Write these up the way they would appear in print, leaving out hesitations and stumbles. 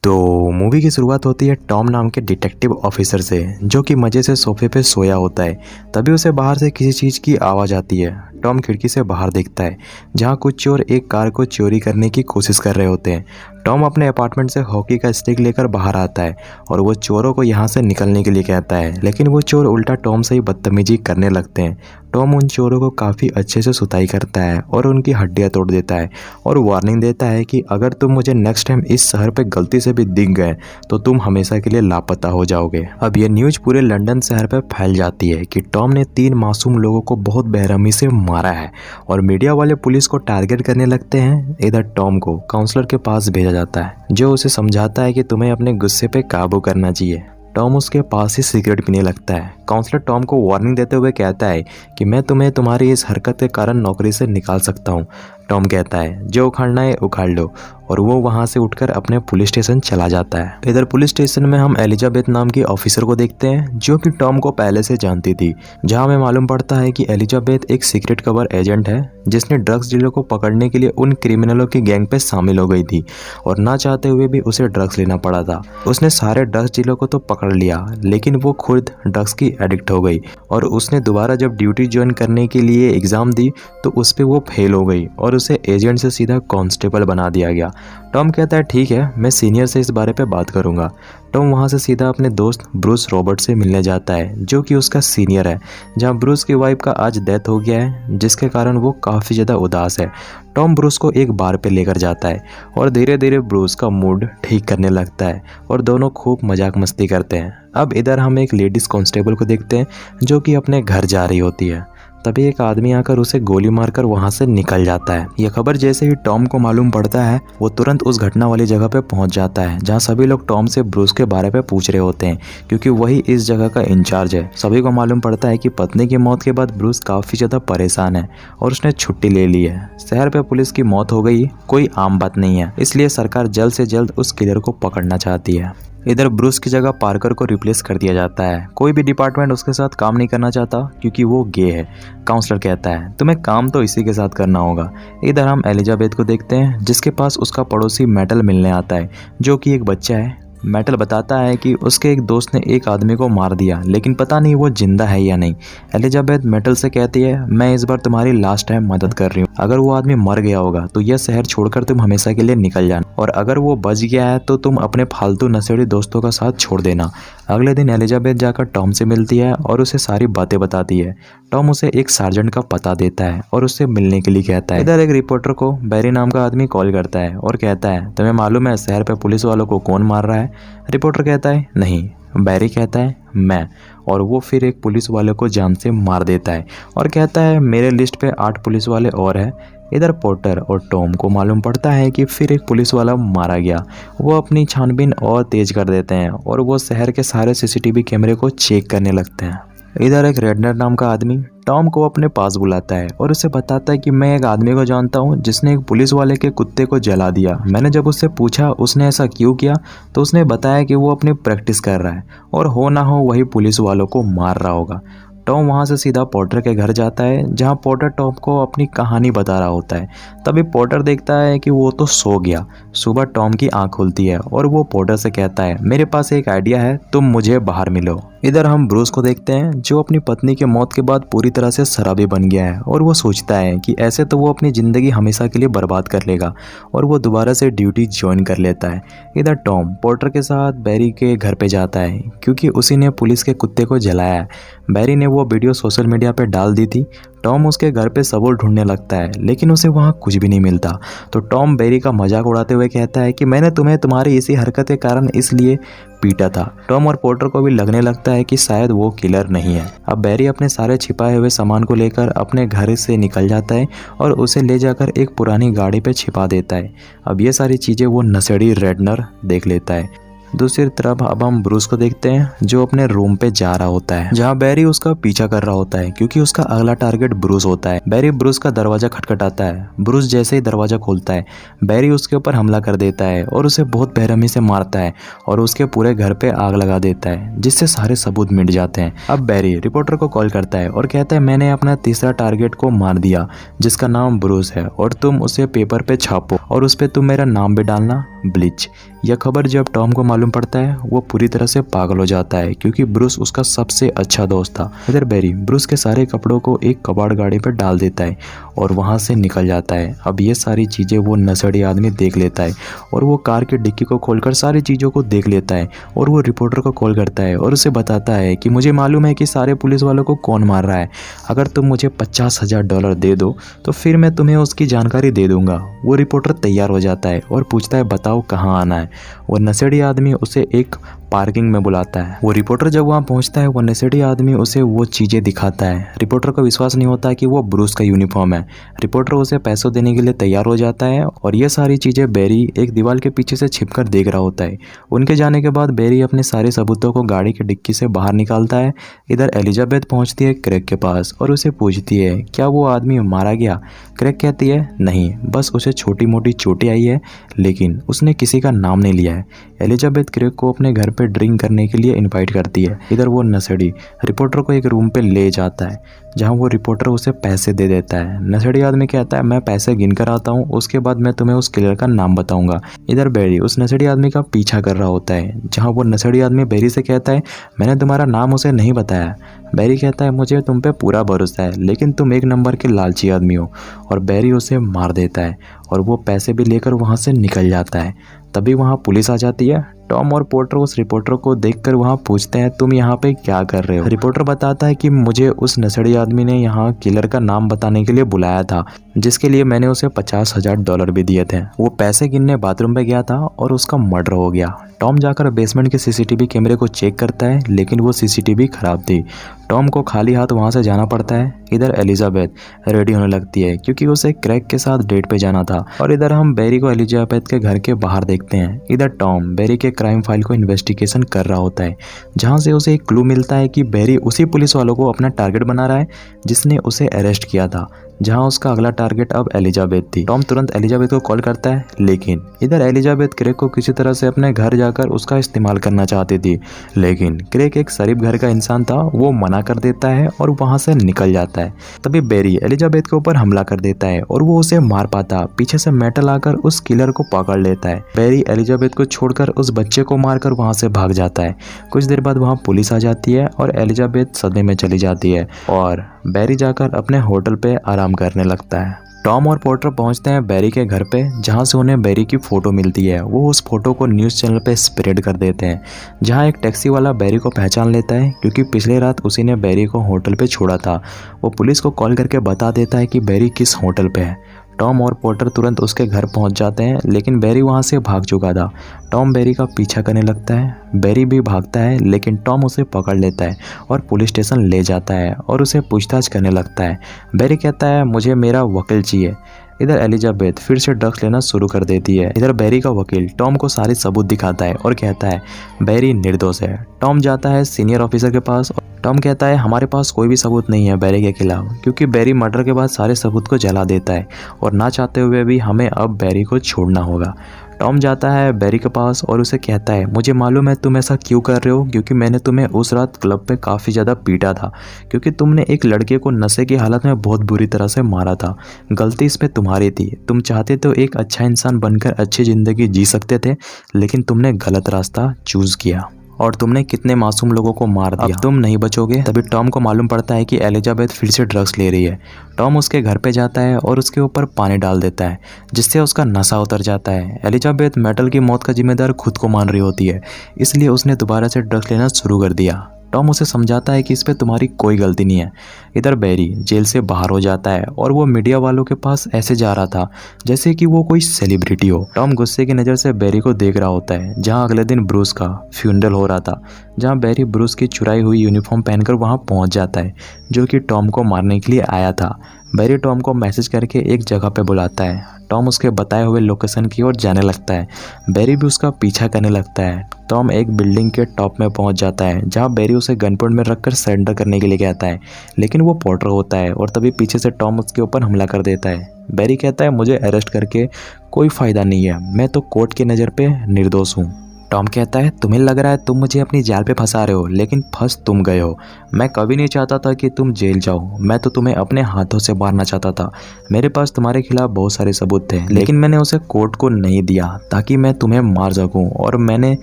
तो मूवी की शुरुआत होती है टॉम नाम के डिटेक्टिव ऑफिसर से, जो कि मज़े से सोफे पे सोया होता है। तभी उसे बाहर से किसी चीज़ की आवाज़ आती है। टॉम खिड़की से बाहर देखता है, जहाँ कुछ चोर एक कार को चोरी करने की कोशिश कर रहे होते हैं। टॉम अपने अपार्टमेंट से हॉकी का स्टिक लेकर बाहर आता है और वो चोरों को यहाँ से निकलने के लिए कहता है, लेकिन वो चोर उल्टा टॉम से ही बदतमीजी करने लगते हैं। टॉम उन चोरों को काफ़ी अच्छे से सुताई करता है और उनकी हड्डियाँ तोड़ देता है और वार्निंग देता है कि अगर तुम मुझे नेक्स्ट टाइम इस शहर पे गलती से भी दिख गए तो तुम हमेशा के लिए लापता हो जाओगे। अब ये न्यूज़ पूरे लंदन शहर पे फैल जाती है कि टॉम ने 3 मासूम लोगों को बहुत बेरहमी से मारा है और मीडिया वाले पुलिस को टारगेट करने लगते हैं। इधर टॉम को काउंसलर के पास भेजा जाता है, जो उसे समझाता है कि तुम्हें अपने गुस्से पे काबू करना चाहिए। टॉम उसके पास ही सिगरेट पीने लगता है। काउंसलर टॉम को वार्निंग देते हुए कहता है कि मैं तुम्हें तुम्हारी इस हरकत के कारण नौकरी से निकाल सकता हूँ। टॉम कहता है जो उखाड़ना है उखाड़ लो, और वो वहाँ से उठकर अपने पुलिस स्टेशन चला जाता है। इधर पुलिस स्टेशन में हम एलिजाबेथ नाम की ऑफिसर को देखते हैं, जो कि टॉम को पहले से जानती थी। जहाँ हमें मालूम पड़ता है कि एलिजाबेथ एक सीक्रेट कवर एजेंट है, जिसने ड्रग्स डीलर को पकड़ने के लिए उन क्रिमिनलों की गैंग पे शामिल हो गई थी और ना चाहते हुए भी उसे ड्रग्स लेना पड़ा था। उसने सारे ड्रग्स डीलर को तो पकड़ लिया, लेकिन वो खुद ड्रग्स की एडिक्ट हो गई और उसने दोबारा जब ड्यूटी ज्वाइन करने के लिए एग्ज़ाम दी तो उस पर वो फेल हो गई और उसे एजेंट से सीधा कांस्टेबल बना दिया गया। टॉम कहता है ठीक है, मैं सीनियर से इस बारे पे बात करूंगा। टॉम वहाँ से सीधा अपने दोस्त ब्रूस रॉबर्ट से मिलने जाता है, जो कि उसका सीनियर है। जहाँ ब्रूस की वाइफ का आज डेथ हो गया है, जिसके कारण वो काफ़ी ज़्यादा उदास है। टॉम ब्रूस को एक बार पे लेकर जाता है और धीरे धीरे ब्रूस का मूड ठीक करने लगता है और दोनों खूब मजाक मस्ती करते हैं। अब इधर हम एक लेडीज़ कांस्टेबल को देखते हैं, जो कि अपने घर जा रही होती है। तभी एक आदमी आकर उसे गोली मारकर वहां से निकल जाता है। यह खबर जैसे ही टॉम को मालूम पड़ता है, वो तुरंत उस घटना वाली जगह पे पहुंच जाता है, जहां सभी लोग टॉम से ब्रूस के बारे में पूछ रहे होते हैं, क्योंकि वही इस जगह का इंचार्ज है। सभी को मालूम पड़ता है कि पत्नी की मौत के बाद ब्रूस काफी ज्यादा परेशान है और उसने छुट्टी ले ली है। शहर पे पुलिस की मौत हो गई कोई आम बात नहीं है, इसलिए सरकार जल्द से जल्द उस किलर को पकड़ना चाहती है। इधर ब्रूस की जगह पार्कर को रिप्लेस कर दिया जाता है। कोई भी डिपार्टमेंट उसके साथ काम नहीं करना चाहता, क्योंकि वो गे है। काउंसलर कहता है तुम्हें काम तो इसी के साथ करना होगा। इधर हम एलिजाबेथ को देखते हैं, जिसके पास उसका पड़ोसी मेटल मिलने आता है, जो कि एक बच्चा है। मेटल बताता है कि उसके एक दोस्त ने एक आदमी को मार दिया, लेकिन पता नहीं वो जिंदा है या नहीं। एलिजाबेथ मेटल से कहती है मैं इस बार तुम्हारी लास्ट टाइम मदद कर रही हूँ। अगर वो आदमी मर गया होगा तो यह शहर छोड़कर तुम हमेशा के लिए निकल जाना, और अगर वो बच गया है तो तुम अपने फालतू नशेड़ी दोस्तों का साथ छोड़ देना। अगले दिन एलिजाबेथ जाकर टॉम से मिलती है और उसे सारी बातें बताती है। टॉम उसे एक सार्जेंट का पता देता है और उससे मिलने के लिए कहता है। इधर एक रिपोर्टर को बैरी नाम का आदमी कॉल करता है और कहता है तुम्हें मालूम है शहर पे पुलिस वालों को कौन मार रहा है? रिपोर्टर कहता है नहीं। बैरी कहता है मैं, और वो फिर एक पुलिस वाले को जान से मार देता है और कहता है मेरे लिस्ट पे 8 पुलिस वाले और हैं। इधर पोर्टर और टॉम को मालूम पड़ता है कि फिर एक पुलिस वाला मारा गया। वो अपनी छानबीन और तेज कर देते हैं और वो शहर के सारे सीसीटीवी कैमरे को चेक करने लगते हैं। इधर एक रेडनर नाम का आदमी टॉम को अपने पास बुलाता है और उसे बताता है कि मैं एक आदमी को जानता हूँ जिसने एक पुलिस वाले के कुत्ते को जला दिया। मैंने जब उससे पूछा उसने ऐसा क्यों किया, तो उसने बताया कि वो अपनी प्रैक्टिस कर रहा है और हो ना हो वही पुलिस वालों को मार रहा होगा। टॉम वहाँ से सीधा पॉटर के घर जाता है, जहाँ पॉटर टॉम को अपनी कहानी बता रहा होता है। तभी पॉटर देखता है कि वो तो सो गया। सुबह टॉम की आँख खुलती है और वो पॉटर से कहता है मेरे पास एक आइडिया है, तुम मुझे बाहर मिलो। इधर हम ब्रूस को देखते हैं, जो अपनी पत्नी की मौत के बाद पूरी तरह से शराबी बन गया है और वो सोचता है कि ऐसे तो वो अपनी ज़िंदगी हमेशा के लिए बर्बाद कर लेगा, और वो दोबारा से ड्यूटी ज्वाइन कर लेता है। इधर टॉम पॉटर के साथ बैरी के घर पे जाता है, क्योंकि उसी ने पुलिस के कुत्ते को जलाया है। बैरी ने वो वीडियो सोशल मीडिया पे डाल दी थी। टॉम उसके घर पे सबूत ढूंढने लगता है, लेकिन उसे वहाँ कुछ भी नहीं मिलता। तो टॉम बैरी का मजाक उड़ाते हुए कहता है कि मैंने तुम्हें तुम्हारी इसी हरकत के कारण इसलिए पीटा था। टॉम और पोर्टर को भी लगने लगता है कि शायद वो किलर नहीं है। अब बैरी अपने सारे छिपाए हुए सामान को लेकर अपने घर से निकल जाता है और उसे ले जाकर एक पुरानी गाड़ी पे छिपा देता है। अब ये सारी चीज़ें वो नशेड़ी रेडनर देख लेता है। दूसरी तरफ अब हम ब्रूस को देखते हैं जो अपने रूम पे जा रहा होता है, जहाँ बैरी उसका पीछा कर रहा होता है क्योंकि उसका अगला टारगेट ब्रूस होता है। बैरी ब्रूस का दरवाजा खटखटाता है। ब्रूस जैसे ही दरवाजा खोलता है, बैरी उसके ऊपर हमला कर देता है और उसे बहुत बेरहमी से मारता है और उसके पूरे घर पे आग लगा देता है, जिससे सारे सबूत मिट जाते हैं। अब बैरी रिपोर्टर को कॉल करता है और कहता है मैंने अपना तीसरा टारगेट को मार दिया जिसका नाम ब्रूस है और तुम उसे पेपर पे छापो और उस पे तुम मेरा नाम भी डालना, ब्लिच। यह खबर जब टॉम को मालूम पड़ता है वो पूरी तरह से पागल हो जाता है क्योंकि ब्रूस उसका सबसे अच्छा दोस्त था। इधर बैरी ब्रूस के सारे कपड़ों को एक कबाड़ गाड़ी पर डाल देता है और वहां से निकल जाता है। अब ये सारी चीजें वो नशेड़ी आदमी देख लेता है और वो कार की डिक्की को खोलकर सारी चीजों को देख लेता है और वो रिपोर्टर को कॉल करता है और उसे बताता है कि मुझे मालूम है कि सारे पुलिस वालों को कौन मार रहा है। अगर तुम मुझे $50,000 दे दो तो फिर मैं तुम्हें उसकी जानकारी दे दूंगा। वो रिपोर्टर तैयार हो जाता है और पूछता है बताओ कहाँ आना है। वो नशेड़ी आदमी उसे एक पार्किंग में बुलाता है। वो रिपोर्टर जब वहाँ पहुँचता है वो नशेड़ी आदमी उसे वो चीज़ें दिखाता है। रिपोर्टर को विश्वास नहीं होता कि वो ब्रूस का यूनिफॉर्म है। रिपोर्टर उसे पैसों देने के लिए तैयार हो जाता है और ये सारी चीज़ें बैरी एक दीवार के पीछे से छिपकर देख रहा होता है। उनके जाने के बाद बैरी अपने सारे सबूतों को गाड़ी की डिक्की से बाहर निकालता है। इधर एलिजाबेथ पहुँचती है क्रेग के पास और उसे पूछती है क्या वो आदमी मारा गया। क्रेग कहती है नहीं, बस उसे छोटी मोटी चोटें आई है लेकिन उसने किसी का नाम नहीं लिया है। एलिजाबेथ क्रेग को अपने घर पे ड्रिंक करने के लिए इनवाइट करती है। इधर वो नशेड़ी रिपोर्टर को एक रूम पे ले जाता है जहां वो रिपोर्टर उसे पैसे दे देता है। नशेड़ी आदमी कहता है मैं पैसे गिन कर आता हूँ, उसके बाद मैं तुम्हें उस किलर का नाम बताऊंगा। इधर बैरी उस नशेड़ी आदमी का पीछा कर रहा होता है जहाँ वो नशेड़ी आदमी बैरी से कहता है मैंने तुम्हारा नाम उसे नहीं बताया। बैरी कहता है मुझे तुम पे पूरा भरोसा है लेकिन तुम एक नंबर के लालची आदमी हो और बैरी उसे मार देता है और वो पैसे भी लेकर वहाँ से निकल जाता है। तभी वहाँ पुलिस आ जाती है। टॉम और पोर्टर उस रिपोर्टर को देखकर वहाँ पूछते हैं तुम यहाँ पे क्या कर रहे हो। रिपोर्टर बताता है कि मुझे उस नशेड़ी आदमी ने यहाँ किलर का नाम बताने के लिए बुलाया था जिसके लिए मैंने उसे $50,000 भी दिए थे। वो पैसे गिनने बाथरूम पे गया था और उसका मर्डर हो गया। टॉम जाकर बेसमेंट के सीसीटीवी कैमरे को चेक करता है लेकिन वो सीसीटीवी खराब थी। टॉम को खाली हाथ वहाँ से जाना पड़ता है। इधर एलिजाबेथ रेडी होने लगती है क्योंकि उसे क्रेग के साथ डेट पे जाना था और इधर हम बैरी को एलिजाबेथ के घर के बाहर देखते हैं। इधर टॉम बैरी के क्राइम फाइल को इन्वेस्टिगेशन कर रहा होता है जहाँ से उसे एक क्लू मिलता है कि बैरी उसी पुलिस वालों को अपना टारगेट बना रहा है जिसने उसे अरेस्ट किया था, जहां उसका अगला टारगेट अब एलिजाबेथ थी। टॉम तुरंत एलिजाबेथ को कॉल करता है लेकिन इधर एलिजाबेथ क्रेग को किसी तरह से अपने घर जाकर उसका इस्तेमाल करना चाहती थी लेकिन क्रेग एक शरीफ घर का इंसान था, वो मना कर देता है और वहां से निकल जाता है। तभी बैरी एलिजाबेथ के ऊपर हमला कर देता है और वो उसे मार पाता पीछे से मेटल आकर उस किलर को पकड़ लेता है। बैरी एलिजाबेथ को छोड़कर उस बच्चे को मारकर वहां से भाग जाता है। कुछ देर बाद वहां पुलिस आ जाती है और एलिजाबेथ सदमे में चली जाती है और बैरी जाकर अपने होटल पे आराम करने लगता है। टॉम और पोर्टर पहुंचते हैं बैरी के घर पे जहां से उन्हें बैरी की फ़ोटो मिलती है। वो उस फोटो को न्यूज़ चैनल पे स्प्रेड कर देते हैं जहां एक टैक्सी वाला बैरी को पहचान लेता है क्योंकि पिछले रात उसी ने बैरी को होटल पे छोड़ा था। वो पुलिस को कॉल करके बता देता है कि बैरी किस होटल पे है। टॉम और पोर्टर तुरंत उसके घर पहुंच जाते हैं लेकिन बैरी वहां से भाग चुका था। टॉम बैरी का पीछा करने लगता है। बैरी भी भागता है लेकिन टॉम उसे पकड़ लेता है और पुलिस स्टेशन ले जाता है और उसे पूछताछ करने लगता है। बैरी कहता है मुझे मेरा वकील चाहिए। इधर एलिजाबेथ फिर से ड्रग्स लेना शुरू कर देती है। इधर बैरी का वकील टॉम को सारे सबूत दिखाता है और कहता है बैरी निर्दोष है। टॉम जाता है सीनियर ऑफिसर के पास। टॉम कहता है हमारे पास कोई भी सबूत नहीं है बैरी के खिलाफ क्योंकि बैरी मर्डर के बाद सारे सबूत को जला देता है और ना चाहते हुए भी हमें अब बैरी को छोड़ना होगा। टॉम जाता है बैरी के पास और उसे कहता है मुझे मालूम है तुम ऐसा क्यों कर रहे हो क्योंकि मैंने तुम्हें उस रात क्लब पे काफ़ी ज़्यादा पीटा था क्योंकि तुमने एक लड़के को नशे की हालत में बहुत बुरी तरह से मारा था। गलती इसमें तुम्हारी थी। तुम चाहते तो एक अच्छा इंसान बनकर अच्छी ज़िंदगी जी सकते थे लेकिन तुमने गलत रास्ता चूज़ किया और तुमने कितने मासूम लोगों को मार दिया। अब तुम नहीं बचोगे। तभी टॉम को मालूम पड़ता है कि एलिजाबेथ फिर से ड्रग्स ले रही है। टॉम उसके घर पे जाता है और उसके ऊपर पानी डाल देता है जिससे उसका नशा उतर जाता है। एलिजाबेथ मेटल की मौत का जिम्मेदार खुद को मान रही होती है इसलिए उसने दोबारा से ड्रग्स लेना शुरू कर दिया। टॉम उसे समझाता है कि इस पे तुम्हारी कोई गलती नहीं है। इधर बैरी जेल से बाहर हो जाता है और वो मीडिया वालों के पास ऐसे जा रहा था जैसे कि वो कोई सेलिब्रिटी हो। टॉम गुस्से की नज़र से बैरी को देख रहा होता है जहां अगले दिन ब्रूस का फ्यूनरल हो रहा था, जहां बैरी ब्रूस की चुराई हुई यूनिफॉर्म पहनकर वहां पहुंच जाता है जो कि टॉम को मारने के लिए आया था। बैरी टॉम को मैसेज करके एक जगह पे बुलाता है। टॉम उसके बताए हुए लोकेशन की ओर जाने लगता है। बैरी भी उसका पीछा करने लगता है। टॉम एक बिल्डिंग के टॉप में पहुंच जाता है जहां बैरी उसे गन पॉइंट में रखकर सरेंडर करने के लिए कहता है, लेकिन वो पोर्टर होता है और तभी पीछे से टॉम उसके ऊपर हमला कर देता है। बैरी कहता है, मुझे अरेस्ट करके कोई फ़ायदा नहीं है, मैं तो कोर्ट की नज़र पे निर्दोष हूँ। टॉम कहता है, तुम्हें लग रहा है तुम मुझे अपनी जाल पे फंसा रहे हो, लेकिन फंस तुम गए हो। मैं कभी नहीं चाहता था कि तुम जेल जाओ, मैं तो तुम्हें अपने हाथों से मारना चाहता था। मेरे पास तुम्हारे खिलाफ बहुत सारे सबूत थे, लेकिन मैंने उसे कोर्ट को नहीं दिया ताकि मैं तुम्हें मार सकूं, और मैंने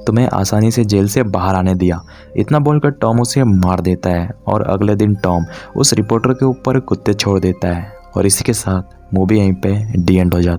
तुम्हें आसानी से जेल से बाहर आने दिया। इतना बोलकर टॉम उसे मार देता है और अगले दिन टॉम उस रिपोर्टर के ऊपर कुत्ते छोड़ देता है। और इसी के साथ मूवी यहीं पे डी एंड हो जाती है।